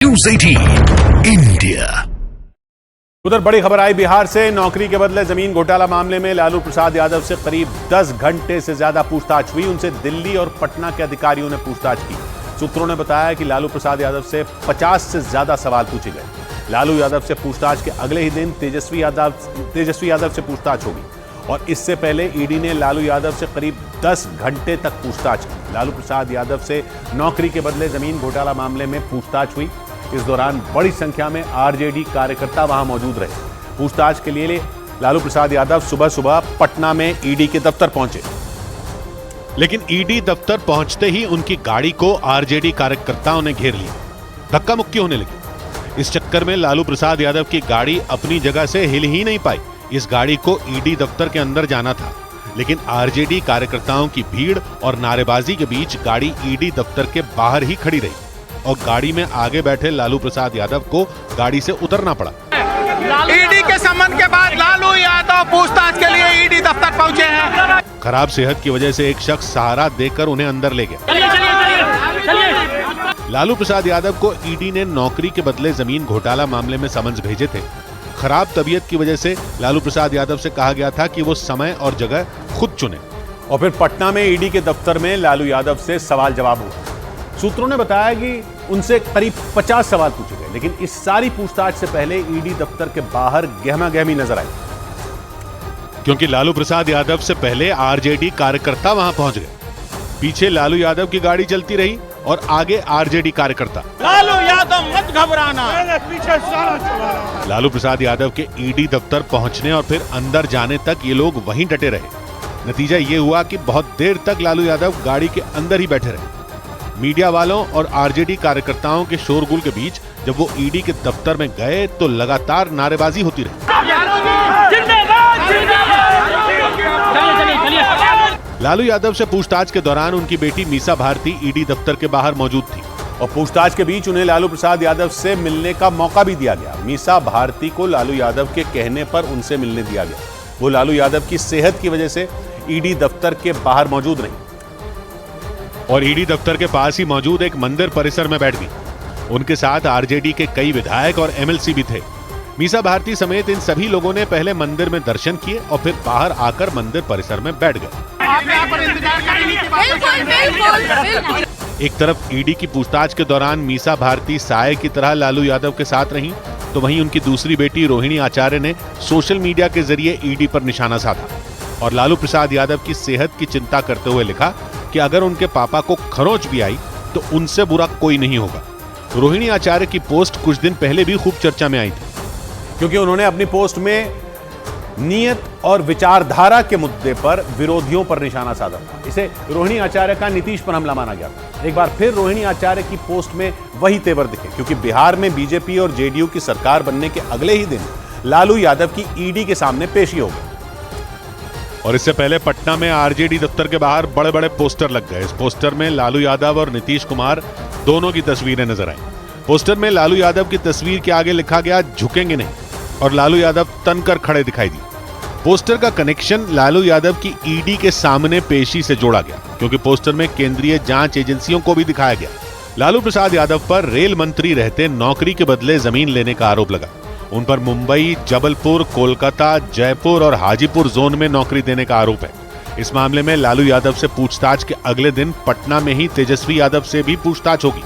News 18 India. उधर बड़ी खबर आई बिहार से। नौकरी के बदले जमीन घोटाला मामले में लालू प्रसाद यादव से करीब 10 घंटे से ज्यादा पूछताछ हुई। उनसे दिल्ली और पटना के अधिकारियों ने पूछताछ की। सूत्रों ने बताया कि लालू प्रसाद यादव से 50 से ज्यादा सवाल पूछे गए। लालू यादव से पूछताछ के अगले ही दिन तेजस्वी यादव से पूछताछ होगी और इससे पहले ईडी ने लालू यादव से करीब 10 घंटे तक पूछताछ की। लालू प्रसाद यादव से नौकरी के बदले जमीन घोटाला मामले में पूछताछ हुई। इस दौरान बड़ी संख्या में आरजेडी कार्यकर्ता वहां मौजूद रहे। पूछताछ के लिए लालू प्रसाद यादव सुबह सुबह पटना में ईडी के दफ्तर पहुंचे, लेकिन ईडी दफ्तर पहुंचते ही उनकी गाड़ी को आरजेडी कार्यकर्ताओं ने घेर लिया। धक्का मुक्की होने लगी। इस चक्कर में लालू प्रसाद यादव की गाड़ी अपनी जगह से हिल ही नहीं पाई। इस गाड़ी को ईडी दफ्तर के अंदर जाना था, लेकिन आरजेडी कार्यकर्ताओं की भीड़ और नारेबाजी के बीच गाड़ी ईडी दफ्तर के बाहर ही खड़ी रही और गाड़ी में आगे बैठे लालू प्रसाद यादव को गाड़ी से उतरना पड़ा। ईडी के सम्मन के बाद लालू यादव पूछताछ के लिए ईडी दफ्तर पहुंचे हैं। खराब सेहत की वजह से एक शख्स सहारा देकर उन्हें अंदर ले गया। लालू प्रसाद यादव को ईडी ने नौकरी के बदले जमीन घोटाला मामले में समन्स भेजे थे। खराब तबीयत की वजह से लालू प्रसाद यादव से कहा गया था कि वो समय और जगह खुद चुने और फिर पटना में ईडी के दफ्तर में लालू यादव से सवाल जवाब हुआ। सूत्रों ने बताया कि उनसे करीब 50 सवाल पूछे गए, लेकिन इस सारी पूछताछ से पहले ईडी दफ्तर के बाहर गहमा-गहमी नजर आई, क्योंकि लालू प्रसाद यादव से पहले आरजेडी कार्यकर्ता वहां पहुंच गए। पीछे लालू यादव की गाड़ी चलती रही और आगे आरजेडी कार्यकर्ता। लालू यादव मत घबराना। लालू प्रसाद यादव के ईडी दफ्तर पहुंचने और फिर अंदर जाने तक ये लोग वहीं डटे रहे। नतीजा ये हुआ कि बहुत देर तक लालू यादव गाड़ी के अंदर ही बैठे रहे। मीडिया वालों और आरजेडी कार्यकर्ताओं के शोरगुल के बीच जब वो ईडी के दफ्तर में गए तो लगातार नारेबाजी होती रही। लालू यादव से पूछताछ के दौरान उनकी बेटी मीसा भारती ईडी दफ्तर के बाहर मौजूद थी और पूछताछ के बीच उन्हें लालू प्रसाद यादव से मिलने का मौका भी दिया गया। मीसा भारती को लालू यादव के कहने पर उनसे मिलने दिया गया। वो लालू यादव की सेहत की वजह से ईडी दफ्तर के बाहर मौजूद रही और ईडी दफ्तर के पास ही मौजूद एक मंदिर परिसर में बैठ गई। उनके साथ आरजेडी के कई विधायक और एमएलसी भी थे। मीसा भारती समेत इन सभी लोगों ने पहले मंदिर में दर्शन किए और फिर बाहर आकर मंदिर परिसर में बैठ गए। एक तरफ ईडी की पूछताछ के दौरान मीसा भारती साये की तरह लालू यादव के साथ रहीं, तो वहीं उनकी दूसरी बेटी रोहिणी आचार्य ने सोशल मीडिया के जरिए ईडी पर निशाना साधा और लालू प्रसाद यादव की सेहत की चिंता करते हुए लिखा कि अगर उनके पापा को खरोंच भी आई तो उनसे बुरा कोई नहीं होगा। रोहिणी आचार्य की पोस्ट कुछ दिन पहले भी खूब चर्चा में आई थी, क्योंकि उन्होंने अपनी पोस्ट में नियत और विचारधारा के मुद्दे पर विरोधियों पर निशाना साधा था। इसे रोहिणी आचार्य का नीतीश पर हमला माना गया था। एक बार फिर रोहिणी आचार्य की पोस्ट में वही तेवर दिखे, क्योंकि बिहार में बीजेपी और जेडीयू की सरकार बनने के अगले ही दिन लालू यादव की ईडी के सामने पेशी हो गई और इससे पहले पटना में आरजेडी दफ्तर के बाहर बड़े बड़े पोस्टर लग गए। इस पोस्टर में लालू यादव और नीतीश कुमार दोनों की तस्वीरें नजर आई। पोस्टर में लालू यादव की तस्वीर के आगे लिखा गया झुकेंगे नहीं और लालू यादव तनकर खड़े दिखाई दिए। पोस्टर का कनेक्शन लालू यादव की ईडी के सामने पेशी से जोड़ा गया, क्योंकि पोस्टर में केंद्रीय जांच एजेंसियों को भी दिखाया गया। लालू प्रसाद यादव पर रेल मंत्री रहते नौकरी के बदले जमीन लेने का आरोप लगा। उन पर मुंबई, जबलपुर, कोलकाता, जयपुर और हाजीपुर जोन में नौकरी देने का आरोप है। इस मामले में लालू यादव से पूछताछ के अगले दिन पटना में ही तेजस्वी यादव से भी पूछताछ होगी।